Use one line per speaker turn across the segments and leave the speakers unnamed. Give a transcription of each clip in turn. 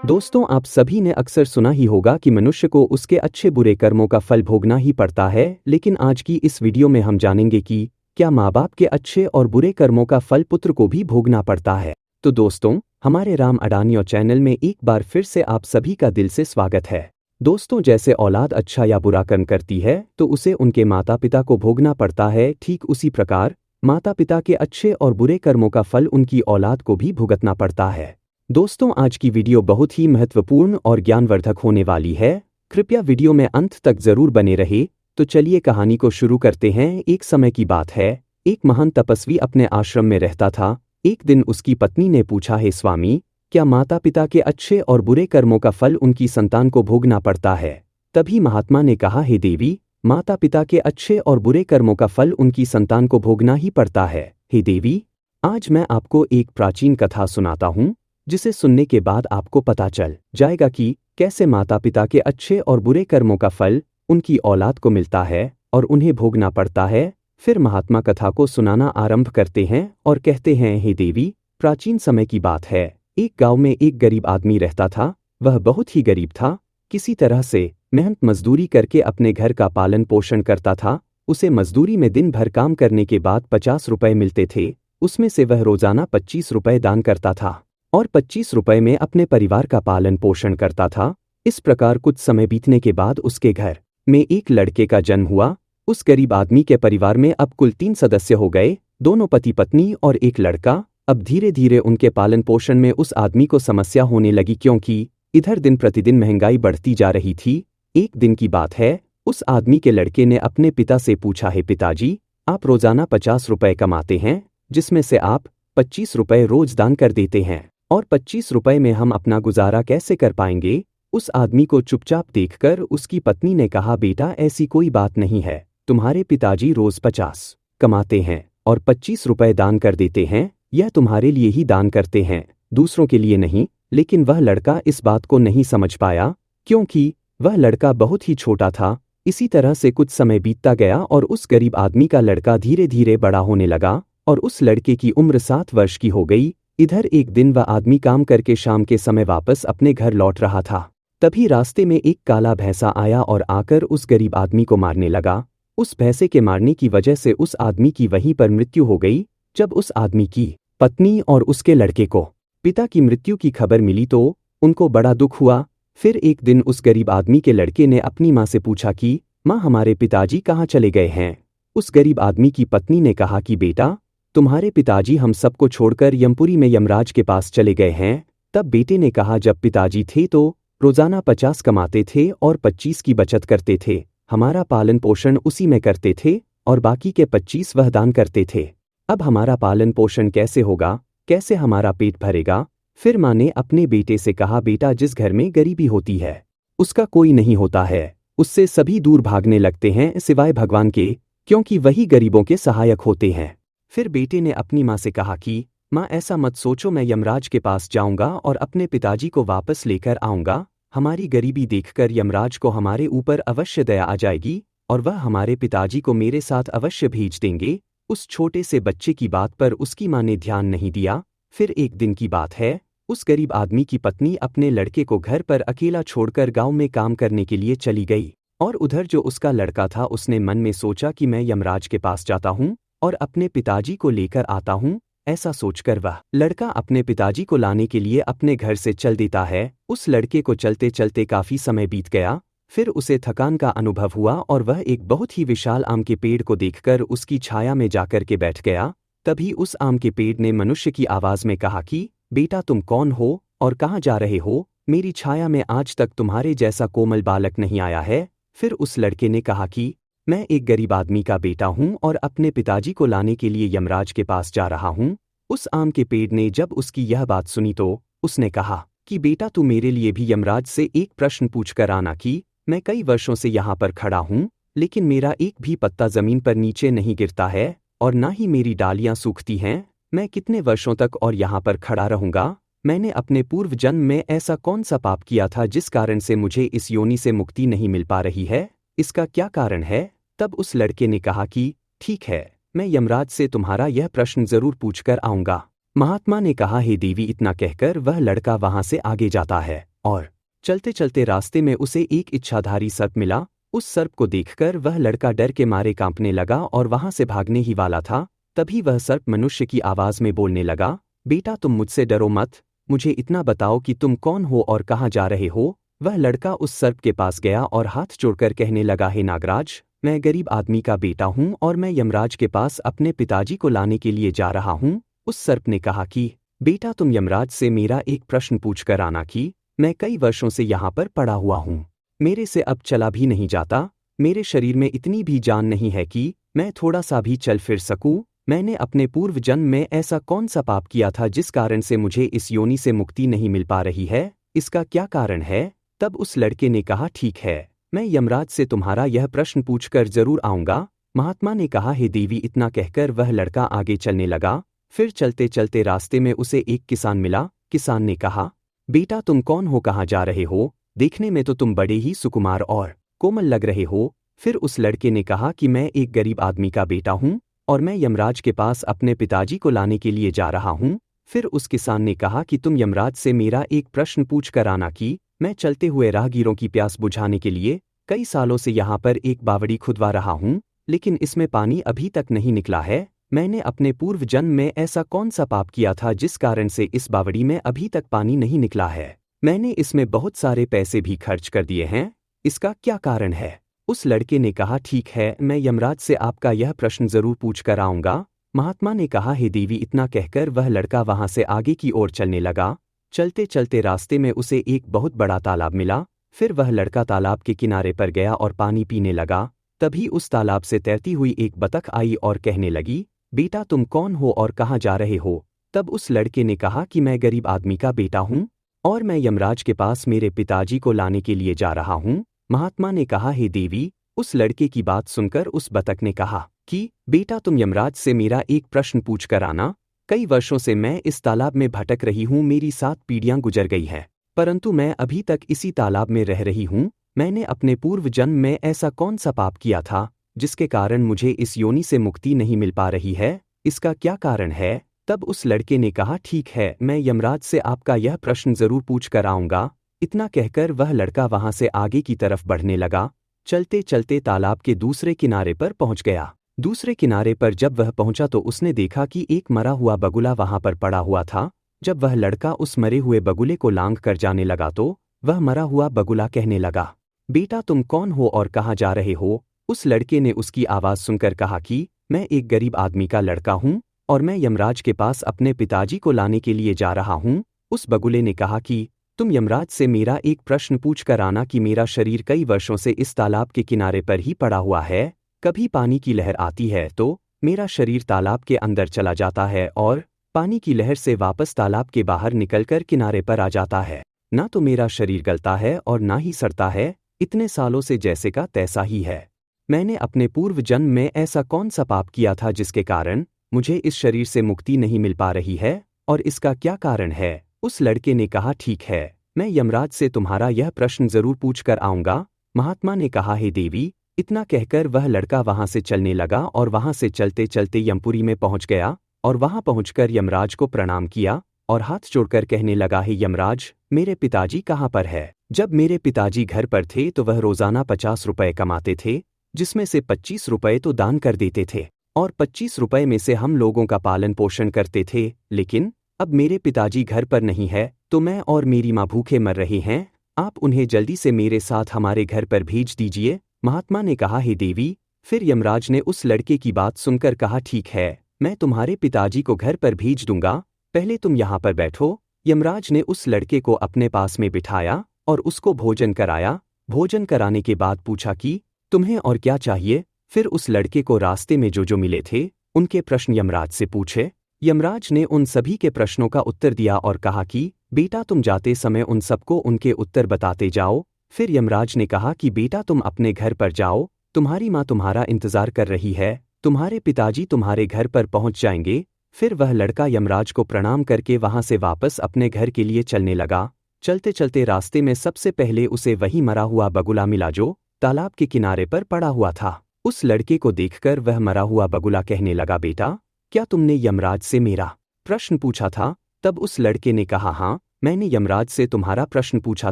दोस्तों, आप सभी ने अक्सर सुना ही होगा कि मनुष्य को उसके अच्छे बुरे कर्मों का फल भोगना ही पड़ता है। लेकिन आज की इस वीडियो में हम जानेंगे कि क्या माँ बाप के अच्छे और बुरे कर्मों का फल पुत्र को भी भोगना पड़ता है। तो दोस्तों, हमारे राम अडानिया चैनल में एक बार फिर से आप सभी का दिल से स्वागत है। दोस्तों, जैसे औलाद अच्छा या बुरा कर्म करती है तो उसे उनके माता पिता को भोगना पड़ता है, ठीक उसी प्रकार माता पिता के अच्छे और बुरे कर्मों का फल उनकी औलाद को भी भुगतना पड़ता है। दोस्तों, आज की वीडियो बहुत ही महत्वपूर्ण और ज्ञानवर्धक होने वाली है। कृपया वीडियो में अंत तक जरूर बने रहे। तो चलिए कहानी को शुरू करते हैं। एक समय की बात है, एक महान तपस्वी अपने आश्रम में रहता था। एक दिन उसकी पत्नी ने पूछा, हे स्वामी, क्या माता पिता के अच्छे और बुरे कर्मों का फल उनकी संतान को भोगना पड़ता है? तभी महात्मा ने कहा, हे देवी, माता पिता के अच्छे और बुरे कर्मों का फल उनकी संतान को भोगना ही पड़ता है। हे देवी, आज मैं आपको एक प्राचीन कथा सुनाता हूँ, जिसे सुनने के बाद आपको पता चल जाएगा कि कैसे माता पिता के अच्छे और बुरे कर्मों का फल उनकी औलाद को मिलता है और उन्हें भोगना पड़ता है। फिर महात्मा कथा को सुनाना आरंभ करते हैं और कहते हैं, हे देवी, प्राचीन समय की बात है। एक गांव में एक गरीब आदमी रहता था। वह बहुत ही गरीब था। किसी तरह से मेहनत मजदूरी करके अपने घर का पालन पोषण करता था। उसे मजदूरी में दिन भर काम करने के बाद 50 रुपए मिलते थे। उसमें से वह रोजाना 25 रुपए दान करता था और 25 रुपए में अपने परिवार का पालन पोषण करता था। इस प्रकार कुछ समय बीतने के बाद उसके घर में एक लड़के का जन्म हुआ। उस गरीब आदमी के परिवार में अब कुल 3 सदस्य हो गए, दोनों पति पत्नी और एक लड़का। अब धीरे धीरे उनके पालन पोषण में उस आदमी को समस्या होने लगी, क्योंकि इधर दिन प्रतिदिन महंगाई बढ़ती जा रही थी। एक दिन की बात है, उस आदमी के लड़के ने अपने पिता से पूछा, है पिताजी, आप रोजाना 50 रुपए कमाते हैं, जिसमें से आप 25 रुपए रोज दान कर देते हैं, और 25 रुपए में हम अपना गुजारा कैसे कर पाएंगे? उस आदमी को चुपचाप देखकर उसकी पत्नी ने कहा, बेटा, ऐसी कोई बात नहीं है। तुम्हारे पिताजी रोज 50 कमाते हैं और 25 रुपए दान कर देते हैं। यह तुम्हारे लिए ही दान करते हैं, दूसरों के लिए नहीं। लेकिन वह लड़का इस बात को नहीं समझ पाया, क्योंकि वह लड़का बहुत ही छोटा था। इसी तरह से कुछ समय बीतता गया और उस गरीब आदमी का लड़का धीरे धीरे बड़ा होने लगा और उस लड़के की उम्र 7 वर्ष की हो गई। इधर एक दिन वह आदमी काम करके शाम के समय वापस अपने घर लौट रहा था। तभी रास्ते में एक काला भैंसा आया और आकर उस गरीब आदमी को मारने लगा। उस भैंसे के मारने की वजह से उस आदमी की वहीं पर मृत्यु हो गई। जब उस आदमी की पत्नी और उसके लड़के को पिता की मृत्यु की खबर मिली तो उनको बड़ा दुख हुआ। फिर एक दिन उस गरीब आदमी के लड़के ने अपनी माँ से पूछा कि माँ, हमारे पिताजी कहाँ चले गए हैं? उस गरीब आदमी की पत्नी ने कहा कि बेटा, तुम्हारे पिताजी हम सबको छोड़कर यमपुरी में यमराज के पास चले गए हैं। तब बेटे ने कहा, जब पिताजी थे तो रोजाना 50 कमाते थे और 25 की बचत करते थे। हमारा पालन पोषण उसी में करते थे और बाकी के 25 वह दान करते थे। अब हमारा पालन पोषण कैसे होगा? कैसे हमारा पेट भरेगा? फिर माँ ने अपने बेटे से कहा, बेटा, जिस घर में गरीबी होती है उसका कोई नहीं होता है। उससे सभी दूर भागने लगते हैं सिवाय भगवान के, क्योंकि वही गरीबों के सहायक होते हैं। फिर बेटे ने अपनी माँ से कहा कि माँ, ऐसा मत सोचो, मैं यमराज के पास जाऊंगा और अपने पिताजी को वापस लेकर आऊंगा। हमारी गरीबी देखकर यमराज को हमारे ऊपर अवश्य दया आ जाएगी और वह हमारे पिताजी को मेरे साथ अवश्य भेज देंगे। उस छोटे से बच्चे की बात पर उसकी माँ ने ध्यान नहीं दिया। फिर एक दिन की बात है, उस गरीब आदमी की पत्नी अपने लड़के को घर पर अकेला छोड़कर गांव में काम करने के लिए चली गई। और उधर जो उसका लड़का था, उसने मन में सोचा कि मैं यमराज के पास जाता हूँ और अपने पिताजी को लेकर आता हूँ। ऐसा सोचकर वह लड़का अपने पिताजी को लाने के लिए अपने घर से चल देता है। उस लड़के को चलते चलते काफी समय बीत गया। फिर उसे थकान का अनुभव हुआ और वह एक बहुत ही विशाल आम के पेड़ को देखकर उसकी छाया में जाकर के बैठ गया। तभी उस आम के पेड़ ने मनुष्य की आवाज में कहा कि बेटा, तुम कौन हो और कहाँ जा रहे हो? मेरी छाया में आज तक तुम्हारे जैसा कोमल बालक नहीं आया है। फिर उस लड़के ने कहा कि मैं एक गरीब आदमी का बेटा हूँ और अपने पिताजी को लाने के लिए यमराज के पास जा रहा हूँ। उस आम के पेड़ ने जब उसकी यह बात सुनी तो उसने कहा कि बेटा, तू मेरे लिए भी यमराज से एक प्रश्न पूछ कर आना कि मैं कई वर्षों से यहाँ पर खड़ा हूँ, लेकिन मेरा एक भी पत्ता जमीन पर नीचे नहीं गिरता है और ना ही मेरी डालियाँ सूखती हैं। मैं कितने वर्षों तक और यहाँ पर खड़ा रहूँगा? मैंने अपने पूर्व जन्म में ऐसा कौन सा पाप किया था जिस कारण से मुझे इस योनि से मुक्ति नहीं मिल पा रही है? इसका क्या कारण है? तब उस लड़के ने कहा कि ठीक है, मैं यमराज से तुम्हारा यह प्रश्न जरूर पूछकर आऊंगा। महात्मा ने कहा, हे देवी, इतना कहकर वह लड़का वहां से आगे जाता है और चलते चलते रास्ते में उसे एक इच्छाधारी सर्प मिला। उस सर्प को देखकर वह लड़का डर के मारे कांपने लगा और वहां से भागने ही वाला था। तभी वह सर्प मनुष्य की आवाज में बोलने लगा, बेटा तुम मुझसे डरो मत, मुझे इतना बताओ कि तुम कौन हो और कहाँ जा रहे हो। वह लड़का उस सर्प के पास गया और हाथ जोड़कर कहने लगा, हे नागराज, मैं गरीब आदमी का बेटा हूँ और मैं यमराज के पास अपने पिताजी को लाने के लिए जा रहा हूँ। उस सर्प ने कहा कि बेटा तुम यमराज से मेरा एक प्रश्न पूछकर आना कि मैं कई वर्षों से यहाँ पर पड़ा हुआ हूँ, मेरे से अब चला भी नहीं जाता, मेरे शरीर में इतनी भी जान नहीं है कि मैं थोड़ा सा भी चल फिर सकूँ। मैंने अपने पूर्व जन्म में ऐसा कौन सा पाप किया था जिस कारण से मुझे इस योनि से मुक्ति नहीं मिल पा रही है, इसका क्या कारण है। तब उस लड़के ने कहा, ठीक है, मैं यमराज से तुम्हारा यह प्रश्न पूछकर जरूर आऊँगा। महात्मा ने कहा, हे देवी। इतना कहकर वह लड़का आगे चलने लगा। फिर चलते चलते रास्ते में उसे एक किसान मिला। किसान ने कहा, बेटा तुम कौन हो, कहाँ जा रहे हो, देखने में तो तुम बड़े ही सुकुमार और कोमल लग रहे हो। फिर उस लड़के ने कहा कि मैं एक गरीब आदमी का बेटा हूँ और मैं यमराज के पास अपने पिताजी को लाने के लिए जा रहा हूँ। फिर उस किसान ने कहा कि तुम यमराज से मेरा एक प्रश्न पूछ कर आना कि मैं चलते हुए राहगीरों की प्यास बुझाने के लिए कई सालों से यहाँ पर एक बावड़ी खुदवा रहा हूँ, लेकिन इसमें पानी अभी तक नहीं निकला है। मैंने अपने पूर्व जन्म में ऐसा कौन सा पाप किया था जिस कारण से इस बावड़ी में अभी तक पानी नहीं निकला है। मैंने इसमें बहुत सारे पैसे भी खर्च कर दिए हैं, इसका क्या कारण है। उस लड़के ने कहा, ठीक है, मैं यमराज से आपका यह प्रश्न जरूर पूछ कर आऊँगा। महात्मा ने कहा, हे देवी। इतना कहकर वह लड़का वहां से आगे की ओर चलने लगा। चलते चलते रास्ते में उसे एक बहुत बड़ा तालाब मिला। फिर वह लड़का तालाब के किनारे पर गया और पानी पीने लगा। तभी उस तालाब से तैरती हुई एक बतख आई और कहने लगी, बेटा तुम कौन हो और कहाँ जा रहे हो। तब उस लड़के ने कहा कि मैं गरीब आदमी का बेटा हूँ और मैं यमराज के पास मेरे पिताजी को लाने के लिए जा रहा हूँ। महात्मा ने कहा, हे देवी। उस लड़के की बात सुनकर उस बतख ने कहा कि बेटा तुम यमराज से मेरा एक प्रश्न पूछ कर आना। कई वर्षों से मैं इस तालाब में भटक रही हूँ, मेरी 7 पीढ़ियाँ गुजर गई हैं, परंतु मैं अभी तक इसी तालाब में रह रही हूँ। मैंने अपने पूर्व जन्म में ऐसा कौन सा पाप किया था जिसके कारण मुझे इस योनि से मुक्ति नहीं मिल पा रही है, इसका क्या कारण है। तब उस लड़के ने कहा, ठीक है, मैं यमराज से आपका यह प्रश्न जरूर पूछ कर आऊँगा। इतना कहकर वह लड़का वहां से आगे की तरफ बढ़ने लगा। चलते चलते तालाब के दूसरे किनारे पर पहुंच गया। दूसरे किनारे पर जब वह पहुंचा तो उसने देखा कि एक मरा हुआ बगुला वहां पर पड़ा हुआ था। जब वह लड़का उस मरे हुए बगुले को लांघ कर जाने लगा तो वह मरा हुआ बगुला कहने लगा, बेटा तुम कौन हो और कहाँ जा रहे हो। उस लड़के ने उसकी आवाज़ सुनकर कहा कि मैं एक गरीब आदमी का लड़का हूँ और मैं यमराज के पास अपने पिताजी को लाने के लिए जा रहा हूँ। उस बगुले ने कहा कि तुम यमराज से मेरा एक प्रश्न पूछ कर आना कि मेरा शरीर कई वर्षों से इस तालाब के किनारे पर ही पड़ा हुआ है। कभी पानी की लहर आती है तो मेरा शरीर तालाब के अंदर चला जाता है और पानी की लहर से वापस तालाब के बाहर निकलकर किनारे पर आ जाता है। ना तो मेरा शरीर गलता है और ना ही सड़ता है, इतने सालों से जैसे का तैसा ही है। मैंने अपने पूर्व जन्म में ऐसा कौन सा पाप किया था जिसके कारण मुझे इस शरीर से मुक्ति नहीं मिल पा रही है और इसका क्या कारण है। उस लड़के ने कहा, ठीक है, मैं यमराज से तुम्हारा यह प्रश्न जरूर पूछ कर आऊँगा। महात्मा ने कहा, हे देवी। इतना कहकर वह लड़का वहां से चलने लगा और वहां से चलते चलते यमपुरी में पहुंच गया और वहां पहुंचकर यमराज को प्रणाम किया और हाथ जोड़कर कहने लगा, हे यमराज, मेरे पिताजी कहाँ पर है। जब मेरे पिताजी घर पर थे तो वह रोजाना 50 रुपए कमाते थे, जिसमें से 25 रुपए तो दान कर देते थे और 25 रुपए में से हम लोगों का पालन पोषण करते थे। लेकिन अब मेरे पिताजी घर पर नहीं है तो मैं और मेरी माँ भूखे मर रहे हैं। आप उन्हें जल्दी से मेरे साथ हमारे घर पर भेज दीजिए। महात्मा ने कहा, हे देवी। फिर यमराज ने उस लड़के की बात सुनकर कहा, ठीक है, मैं तुम्हारे पिताजी को घर पर भेज दूंगा, पहले तुम यहाँ पर बैठो। यमराज ने उस लड़के को अपने पास में बिठाया और उसको भोजन कराया। भोजन कराने के बाद पूछा कि तुम्हें और क्या चाहिए। फिर उस लड़के को रास्ते में जो मिले थे उनके प्रश्न यमराज से पूछे। यमराज ने उन सभी के प्रश्नों का उत्तर दिया और कहा कि बेटा तुम जाते समय उन सबको उनके उत्तर बताते जाओ। फिर यमराज ने कहा कि बेटा तुम अपने घर पर जाओ, तुम्हारी माँ तुम्हारा इंतजार कर रही है, तुम्हारे पिताजी तुम्हारे घर पर पहुंच जाएंगे। फिर वह लड़का यमराज को प्रणाम करके वहां से वापस अपने घर के लिए चलने लगा। चलते चलते रास्ते में सबसे पहले उसे वही मरा हुआ बगुला मिला जो तालाब के किनारे पर पड़ा हुआ था। उस लड़के को देखकर वह मरा हुआ बगुला कहने लगा, बेटा क्या तुमने यमराज से मेरा प्रश्न पूछा था। तब उस लड़के ने कहा, हाँ, मैंने यमराज से तुम्हारा प्रश्न पूछा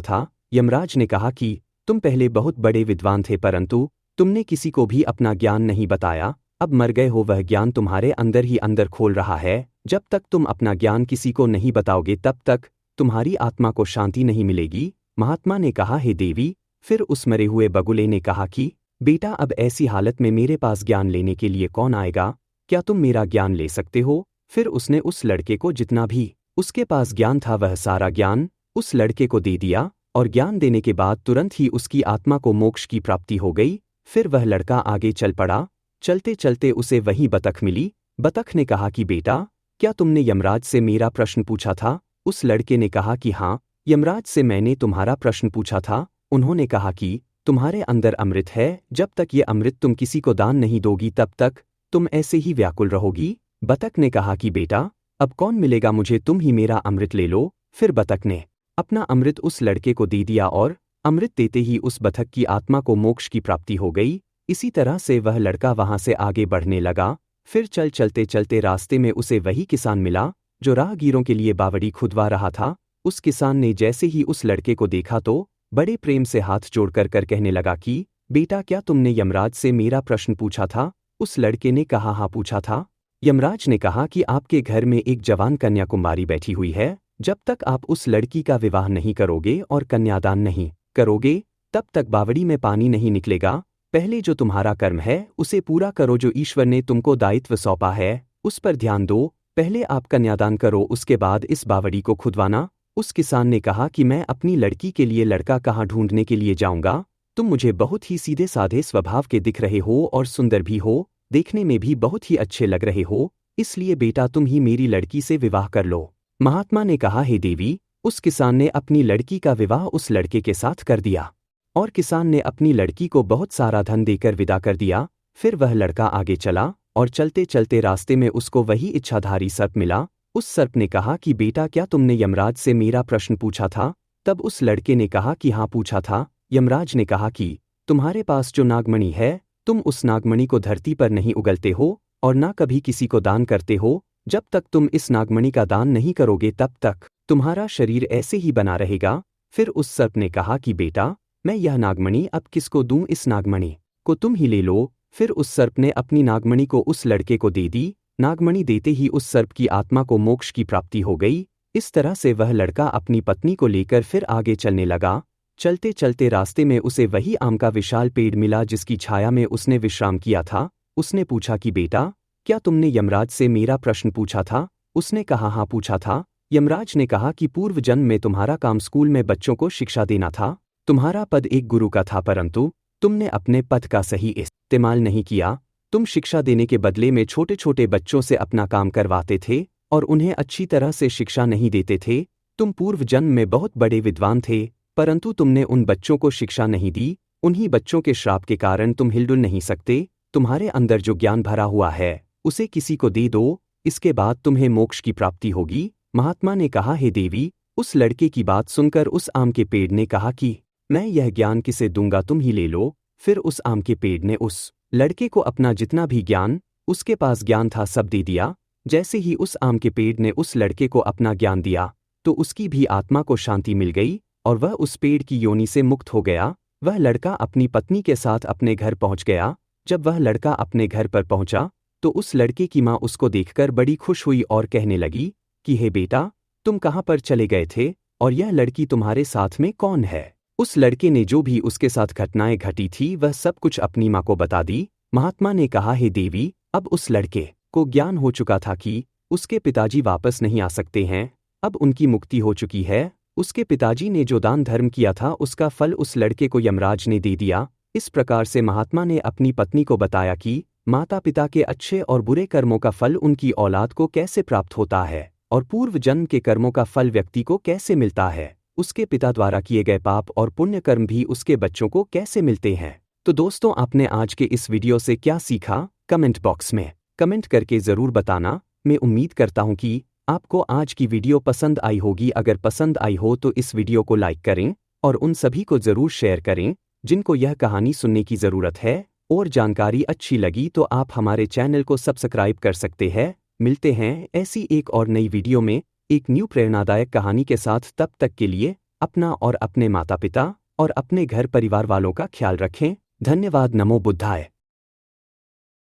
था। यमराज ने कहा कि तुम पहले बहुत बड़े विद्वान थे, परंतु तुमने किसी को भी अपना ज्ञान नहीं बताया। अब मर गए हो, वह ज्ञान तुम्हारे अंदर ही अंदर खोल रहा है। जब तक तुम अपना ज्ञान किसी को नहीं बताओगे तब तक तुम्हारी आत्मा को शांति नहीं मिलेगी। महात्मा ने कहा, हे देवी। फिर उस मरे हुए बगुले ने कहा कि बेटा, अब ऐसी हालत में मेरे पास ज्ञान लेने के लिए कौन आएगा? क्या तुम मेरा ज्ञान ले सकते हो? फिर उसने उस लड़के को जितना भी उसके पास ज्ञान था वह सारा ज्ञान उस लड़के को दे दिया, और ज्ञान देने के बाद तुरंत ही उसकी आत्मा को मोक्ष की प्राप्ति हो गई। फिर वह लड़का आगे चल पड़ा। चलते चलते उसे वही बतख मिली। बतख ने कहा कि बेटा, क्या तुमने यमराज से मेरा प्रश्न पूछा था? उस लड़के ने कहा कि हाँ, यमराज से मैंने तुम्हारा प्रश्न पूछा था। उन्होंने कहा कि तुम्हारे अंदर अमृत है, जब तक ये अमृत तुम किसी को दान नहीं दोगी तब तक तुम ऐसे ही व्याकुल रहोगी। बतख ने कहा कि बेटा, अब कौन मिलेगा मुझे, तुम ही मेरा अमृत ले लो। फिर बतख ने अपना अमृत उस लड़के को दे दिया, और अमृत देते ही उस बतख की आत्मा को मोक्ष की प्राप्ति हो गई। इसी तरह से वह लड़का वहां से आगे बढ़ने लगा। फिर चलते चलते रास्ते में उसे वही किसान मिला जो राहगीरों के लिए बावड़ी खुदवा रहा था। उस किसान ने जैसे ही उस लड़के को देखा तो बड़े प्रेम से हाथ जोड़कर कहने लगा कि बेटा, क्या तुमने यमराज से मेरा प्रश्न पूछा था? उस लड़के ने कहा, हाँ पूछा था। यमराज ने कहा कि आपके घर में एक जवान कन्याकुमारी बैठी हुई है। जब तक आप उस लड़की का विवाह नहीं करोगे और कन्यादान नहीं करोगे तब तक बावड़ी में पानी नहीं निकलेगा। पहले जो तुम्हारा कर्म है उसे पूरा करो, जो ईश्वर ने तुमको दायित्व सौंपा है उस पर ध्यान दो। पहले आप कन्यादान करो, उसके बाद इस बावड़ी को खुदवाना। उस किसान ने कहा कि मैं अपनी लड़की के लिए लड़का कहाँ ढूंढने के लिए जाऊंगा? तुम मुझे बहुत ही सीधे साधे स्वभाव के दिख रहे हो और सुंदर भी हो, देखने में भी बहुत ही अच्छे लग रहे हो, इसलिए बेटा तुम ही मेरी लड़की से विवाह कर लो। महात्मा ने कहा, हे देवी। उस किसान ने अपनी लड़की का विवाह उस लड़के के साथ कर दिया, और किसान ने अपनी लड़की को बहुत सारा धन देकर विदा कर दिया। फिर वह लड़का आगे चला, और चलते चलते रास्ते में उसको वही इच्छाधारी सर्प मिला। उस सर्प ने कहा कि बेटा, क्या तुमने यमराज से मेरा प्रश्न पूछा था? तब उस लड़के ने कहा कि हाँ पूछा था। यमराज ने कहा कि तुम्हारे पास जो नागमणि है, तुम उस नागमणि को धरती पर नहीं उगलते हो और ना कभी किसी को दान करते हो। जब तक तुम इस नागमणि का दान नहीं करोगे तब तक तुम्हारा शरीर ऐसे ही बना रहेगा। फिर उस सर्प ने कहा कि बेटा, मैं यह नागमणि अब किसको दूं? इस नागमणि को तुम ही ले लो। फिर उस सर्प ने अपनी नागमणि को उस लड़के को दे दी। नागमणि देते ही उस सर्प की आत्मा को मोक्ष की प्राप्ति हो गई। इस तरह से वह लड़का अपनी पत्नी को लेकर फिर आगे चलने लगा। चलते चलते रास्ते में उसे वही आम का विशाल पेड़ मिला जिसकी छाया में उसने विश्राम किया था। उसने पूछा कि बेटा, क्या तुमने यमराज से मेरा प्रश्न पूछा था? उसने कहा, हाँ पूछा था। यमराज ने कहा कि पूर्व जन्म में तुम्हारा काम स्कूल में बच्चों को शिक्षा देना था। तुम्हारा पद एक गुरु का था, परंतु तुमने अपने पद का सही इस्तेमाल नहीं किया। तुम शिक्षा देने के बदले में छोटे छोटे बच्चों से अपना काम करवाते थे और उन्हें अच्छी तरह से शिक्षा नहीं देते थे। तुम पूर्व जन्म में बहुत बड़े विद्वान थे, परंतु तुमने उन बच्चों को शिक्षा नहीं दी। उन्हीं बच्चों के श्राप के कारण तुम हिलडुल नहीं सकते। तुम्हारे अंदर जो ज्ञान भरा हुआ है उसे किसी को दे दो, इसके बाद तुम्हें मोक्ष की प्राप्ति होगी। महात्मा ने कहा, हे देवी। उस लड़के की बात सुनकर उस आम के पेड़ ने कहा कि मैं यह ज्ञान किसे दूंगा, तुम ही ले लो। फिर उस आम के पेड़ ने उस लड़के को अपना जितना भी ज्ञान उसके पास ज्ञान था सब दे दिया। जैसे ही उस आम के पेड़ ने उस लड़के को अपना ज्ञान दिया तो उसकी भी आत्मा को शांति मिल गई और वह उस पेड़ की योनि से मुक्त हो गया। वह लड़का अपनी पत्नी के साथ अपने घर पहुंच गया। जब वह लड़का अपने घर पर पहुंचा तो उस लड़के की माँ उसको देखकर बड़ी खुश हुई और कहने लगी कि हे बेटा, तुम कहाँ पर चले गए थे और यह लड़की तुम्हारे साथ में कौन है? उस लड़के ने जो भी उसके साथ घटनाएं घटी थी वह सब कुछ अपनी माँ को बता दी। महात्मा ने कहा, हे देवी, अब उस लड़के को ज्ञान हो चुका था कि उसके पिताजी वापस नहीं आ सकते हैं। अब उनकी मुक्ति हो चुकी है। उसके पिताजी ने जो दान धर्म किया था उसका फल उस लड़के को यमराज ने दे दिया। इस प्रकार से महात्मा ने अपनी पत्नी को बताया कि माता पिता के अच्छे और बुरे कर्मों का फल उनकी औलाद को कैसे प्राप्त होता है और पूर्व जन्म के कर्मों का फल व्यक्ति को कैसे मिलता है। उसके पिता द्वारा किए गए पाप और पुण्य कर्म भी उसके बच्चों को कैसे मिलते हैं। तो दोस्तों, आपने आज के इस वीडियो से क्या सीखा? कमेंट बॉक्स में कमेंट करके ज़रूर बताना। मैं उम्मीद करता हूँ कि आपको आज की वीडियो पसंद आई होगी। अगर पसंद आई हो तो इस वीडियो को लाइक करें और उन सभी को ज़रूर शेयर करें जिनको यह कहानी सुनने की ज़रूरत है। और जानकारी अच्छी लगी तो आप हमारे चैनल को सब्सक्राइब कर सकते हैं। मिलते हैं ऐसी एक और नई वीडियो में। एक न्यू प्रेरणादायक कहानी के साथ। तब तक के लिए अपना और अपने माता पिता और अपने घर परिवार वालों का ख्याल रखें। धन्यवाद। नमो बुद्धाय।